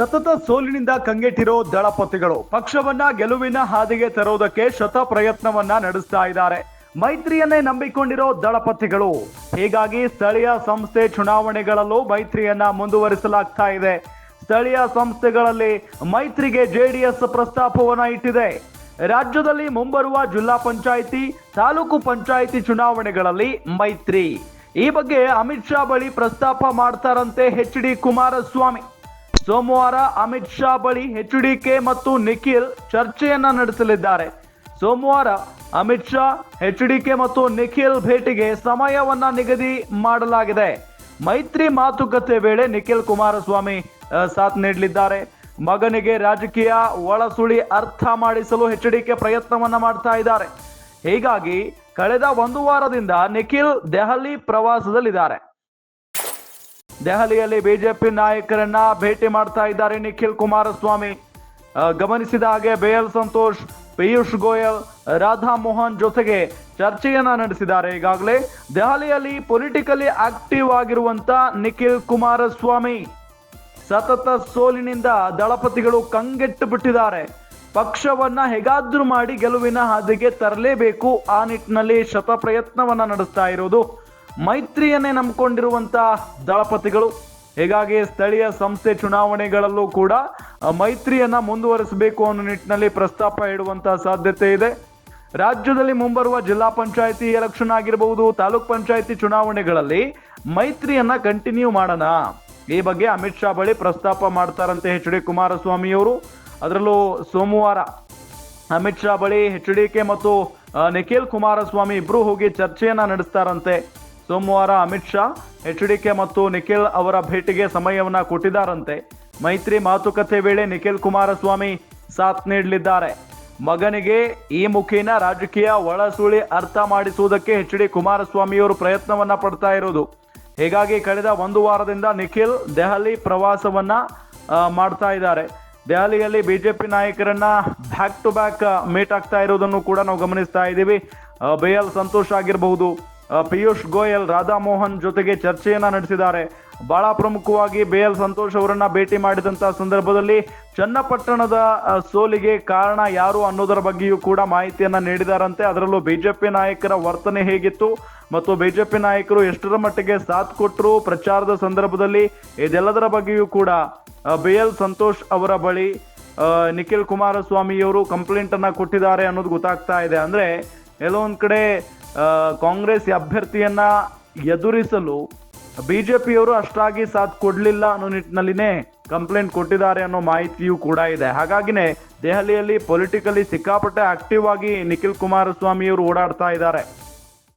ಸತತ ಸೋಲಿನಿಂದ ಕಂಗೆಟ್ಟಿರೋ ದಳಪತಿಗಳು ಪಕ್ಷವನ್ನ ಗೆಲುವಿನ ಹಾದಿಗೆ ತರುವುದಕ್ಕೆ ಶತ ಪ್ರಯತ್ನವನ್ನ ನಡೆಸ್ತಾ ಇದ್ದಾರೆ. ಮೈತ್ರಿಯನ್ನೇ ನಂಬಿಕೊಂಡಿರೋ ದಳಪತಿಗಳು. ಹೀಗಾಗಿ ಸ್ಥಳೀಯ ಸಂಸ್ಥೆ ಚುನಾವಣೆಗಳಲ್ಲೂ ಮೈತ್ರಿಯನ್ನ ಮುಂದುವರಿಸಲಾಗ್ತಾ ಇದೆ. ಸ್ಥಳೀಯ ಸಂಸ್ಥೆಗಳಲ್ಲಿ ಮೈತ್ರಿಗೆ ಜೆಡಿಎಸ್ ಪ್ರಸ್ತಾಪವನ್ನ ಇಟ್ಟಿದೆ. ರಾಜ್ಯದಲ್ಲಿ ಮುಂಬರುವ ಜಿಲ್ಲಾ ಪಂಚಾಯಿತಿ, ತಾಲೂಕು ಪಂಚಾಯಿತಿ ಚುನಾವಣೆಗಳಲ್ಲಿ ಮೈತ್ರಿ ಈ ಬಗ್ಗೆ ಅಮಿತ್ ಶಾ ಬಳಿ ಪ್ರಸ್ತಾಪ ಮಾಡ್ತಾರಂತೆ ಎಚ್.ಡಿ. ಕುಮಾರಸ್ವಾಮಿ. ಸೋಮವಾರ ಅಮಿತ್ ಶಾ ಬಳಿ ಎಚ್.ಡಿ.ಕೆ ಮತ್ತು ನಿಖಿಲ್ ಚರ್ಚೆಯನ್ನ ನಡೆಸಲಿದ್ದಾರೆ. ಸೋಮವಾರ ಅಮಿತ್ ಶಾ, ಎಚ್.ಡಿ.ಕೆ ಮತ್ತು ನಿಖಿಲ್ ಭೇಟಿಗೆ ಸಮಯವನ್ನ ನಿಗದಿ ಮಾಡಲಾಗಿದೆ. ಮೈತ್ರಿ ಮಾತುಕತೆ ವೇಳೆ ನಿಖಿಲ್ ಕುಮಾರಸ್ವಾಮಿ ಸಾಥ್ ನೀಡಲಿದ್ದಾರೆ. ಮಗನಿಗೆ ರಾಜಕೀಯ ಒಳಸುಳಿ ಅರ್ಥ ಮಾಡಿಸಲು ಎಚ್.ಡಿ.ಕೆ ಪ್ರಯತ್ನವನ್ನ ಮಾಡ್ತಾ ಇದ್ದಾರೆ. ಹೀಗಾಗಿ ಕಳೆದ ಒಂದು ವಾರದಿಂದ ನಿಖಿಲ್ ದೆಹಲಿ ಪ್ರವಾಸದಲ್ಲಿದ್ದಾರೆ. ದೆಹಲಿಯಲ್ಲಿ ಬಿಜೆಪಿ ನಾಯಕರನ್ನ ಭೇಟಿ ಮಾಡ್ತಾ ಇದ್ದಾರೆ ನಿಖಿಲ್ ಕುಮಾರಸ್ವಾಮಿ. ಗಮನಿಸಿದ ಹಾಗೆ ಬೇಯಲ್ ಸಂತೋಷ್, ಪಿಯೂಷ್ ಗೋಯಲ್, ರಾಧಾ ಮೋಹನ್ ಜೊತೆಗೆ ಚರ್ಚೆಯನ್ನ ನಡೆಸಿದ್ದಾರೆ. ಈಗಾಗಲೇ ದೆಹಲಿಯಲ್ಲಿ ಪೊಲಿಟಿಕಲಿ ಆಕ್ಟಿವ್ ಆಗಿರುವಂತ ನಿಖಿಲ್ ಕುಮಾರಸ್ವಾಮಿ ಸತತ ಸೋಲಿನಿಂದ ದಳಪತಿಗಳು ಕಂಗೆಟ್ಟು ಬಿಟ್ಟಿದ್ದಾರೆ. ಪಕ್ಷವನ್ನ ಹೇಗಾದ್ರೂ ಮಾಡಿ ಗೆಲುವಿನ ಹಾದಿಗೆ ತರಲೇಬೇಕು, ಆ ನಿಟ್ಟಿನಲ್ಲಿ ಶತ ಪ್ರಯತ್ನವನ್ನ ನಡೆಸ್ತಾ ಇರೋದು ಮೈತ್ರಿಯನ್ನೇ ನಂಬಿಕೊಂಡಿರುವಂತಹ ದಳಪತಿಗಳು. ಹೀಗಾಗಿ ಸ್ಥಳೀಯ ಸಂಸ್ಥೆ ಚುನಾವಣೆಗಳಲ್ಲೂ ಕೂಡ ಮೈತ್ರಿಯನ್ನ ಮುಂದುವರಿಸಬೇಕು ಅನ್ನೋ ನಿಟ್ಟಿನಲ್ಲಿ ಪ್ರಸ್ತಾಪ ಇಡುವಂತಹ ಸಾಧ್ಯತೆ ಇದೆ. ರಾಜ್ಯದಲ್ಲಿ ಮುಂಬರುವ ಜಿಲ್ಲಾ ಪಂಚಾಯಿತಿ ಎಲೆಕ್ಷನ್ ಆಗಿರಬಹುದು, ತಾಲೂಕ್ ಪಂಚಾಯಿತಿ ಚುನಾವಣೆಗಳಲ್ಲಿ ಮೈತ್ರಿಯನ್ನ ಕಂಟಿನ್ಯೂ ಮಾಡೋಣ, ಈ ಬಗ್ಗೆ ಅಮಿತ್ ಶಾ ಬಳಿ ಪ್ರಸ್ತಾಪ ಮಾಡ್ತಾರಂತೆ ಎಚ್.ಡಿ. ಕುಮಾರಸ್ವಾಮಿ ಅವರು. ಅದರಲ್ಲೂ ಸೋಮವಾರ ಅಮಿತ್ ಶಾ ಬಳಿ ಎಚ್.ಡಿ.ಕೆ ಮತ್ತು ನಿಖಿಲ್ ಕುಮಾರಸ್ವಾಮಿ ಇಬ್ರು ಹೋಗಿ ಚರ್ಚೆಯನ್ನ ನಡೆಸ್ತಾರಂತೆ. ಸೋಮವಾರ ಅಮಿತ್ ಶಾ, ಎಚ್.ಡಿ.ಕೆ ಮತ್ತು ನಿಖಿಲ್ ಅವರ ಭೇಟಿಗೆ ಸಮಯವನ್ನ ಕೊಟ್ಟಿದ್ದಾರಂತೆ. ಮೈತ್ರಿ ಮಾತುಕತೆ ವೇಳೆ ನಿಖಿಲ್ ಕುಮಾರಸ್ವಾಮಿ ಸಾಥ್ ನೀಡಲಿದ್ದಾರೆ. ಮಗನಿಗೆ ಈ ಮುಖೇನ ರಾಜಕೀಯ ಒಳಸುಳಿ ಅರ್ಥ ಮಾಡಿಸುವುದಕ್ಕೆ ಎಚ್.ಡಿ. ಕುಮಾರಸ್ವಾಮಿ ಅವರು ಪ್ರಯತ್ನವನ್ನ ಪಡ್ತಾ ಇರೋದು. ಹೀಗಾಗಿ ಕಳೆದ ಒಂದು ವಾರದಿಂದ ನಿಖಿಲ್ ದೆಹಲಿ ಪ್ರವಾಸವನ್ನ ಮಾಡ್ತಾ ಇದ್ದಾರೆ. ದೆಹಲಿಯಲ್ಲಿ ಬಿಜೆಪಿ ನಾಯಕರನ್ನ ಬ್ಯಾಕ್ ಟು ಬ್ಯಾಕ್ ಮೀಟ್ ಆಗ್ತಾ ಇರೋದನ್ನು ಕೂಡ ನಾವು ಗಮನಿಸ್ತಾ ಇದ್ದೀವಿ. ಬೇಯಲ್ ಸಂತೋಷ್ ಆಗಿರಬಹುದು, ಪಿಯೂಷ್ ಗೋಯಲ್, ರಾಧಾ ಮೋಹನ್ ಜೊತೆಗೆ ಚರ್ಚೆಯನ್ನ ನಡೆಸಿದ್ದಾರೆ. ಬಹಳ ಪ್ರಮುಖವಾಗಿ ಬೇಯಲ್ ಸಂತೋಷ್ ಅವರನ್ನ ಭೇಟಿ ಮಾಡಿದಂತಹ ಸಂದರ್ಭದಲ್ಲಿ ಚನ್ನಪಟ್ಟಣದ ಸೋಲಿಗೆ ಕಾರಣ ಯಾರು ಅನ್ನೋದರ ಬಗ್ಗೆಯೂ ಕೂಡ ಮಾಹಿತಿಯನ್ನ ನೀಡಿದಾರಂತೆ. ಅದರಲ್ಲೂ ಬಿಜೆಪಿ ನಾಯಕರ ವರ್ತನೆ ಹೇಗಿತ್ತು ಮತ್ತು ಬಿಜೆಪಿ ನಾಯಕರು ಎಷ್ಟರ ಮಟ್ಟಿಗೆ ಸಾಥ್ ಕೊಟ್ಟರು ಪ್ರಚಾರದ ಸಂದರ್ಭದಲ್ಲಿ, ಇದೆಲ್ಲದರ ಬಗ್ಗೆಯೂ ಕೂಡ ಬೇಯಲ್ ಸಂತೋಷ್ ಅವರ ಬಳಿ ನಿಖಿಲ್ ಕುಮಾರಸ್ವಾಮಿಯವರು ಕಂಪ್ಲೇಂಟ್ ಅನ್ನ ಕೊಟ್ಟಿದ್ದಾರೆ ಅನ್ನೋದು ಗೊತ್ತಾಗ್ತಾ ಇದೆ. ಅಂದ್ರೆ ಎಲ್ಲೋ ಒಂದ್ ಕಡೆ ಕಾಂಗ್ರೆಸ್ ಅಭ್ಯರ್ಥಿಯನ್ನ ಎದುರಿಸಲು ಬಿಜೆಪಿಯವರು ಅಷ್ಟಾಗಿ ಸಾಥ್ ಕೊಡ್ಲಿಲ್ಲ ಅನ್ನೋ ನಿಟ್ಟಿನಲ್ಲಿನೇ ಕಂಪ್ಲೇಂಟ್ ಕೊಟ್ಟಿದ್ದಾರೆ ಅನ್ನೋ ಮಾಹಿತಿಯೂ ಕೂಡ ಇದೆ. ಹಾಗಾಗಿನೇ ದೆಹಲಿಯಲ್ಲಿ ಪೊಲಿಟಿಕಲಿ ಸಿಕ್ಕಾಪಟ್ಟೆ ಆಕ್ಟಿವ್ ಆಗಿ ನಿಖಿಲ್ ಕುಮಾರಸ್ವಾಮಿಯವರು ಓಡಾಡ್ತಾ ಇದ್ದಾರೆ.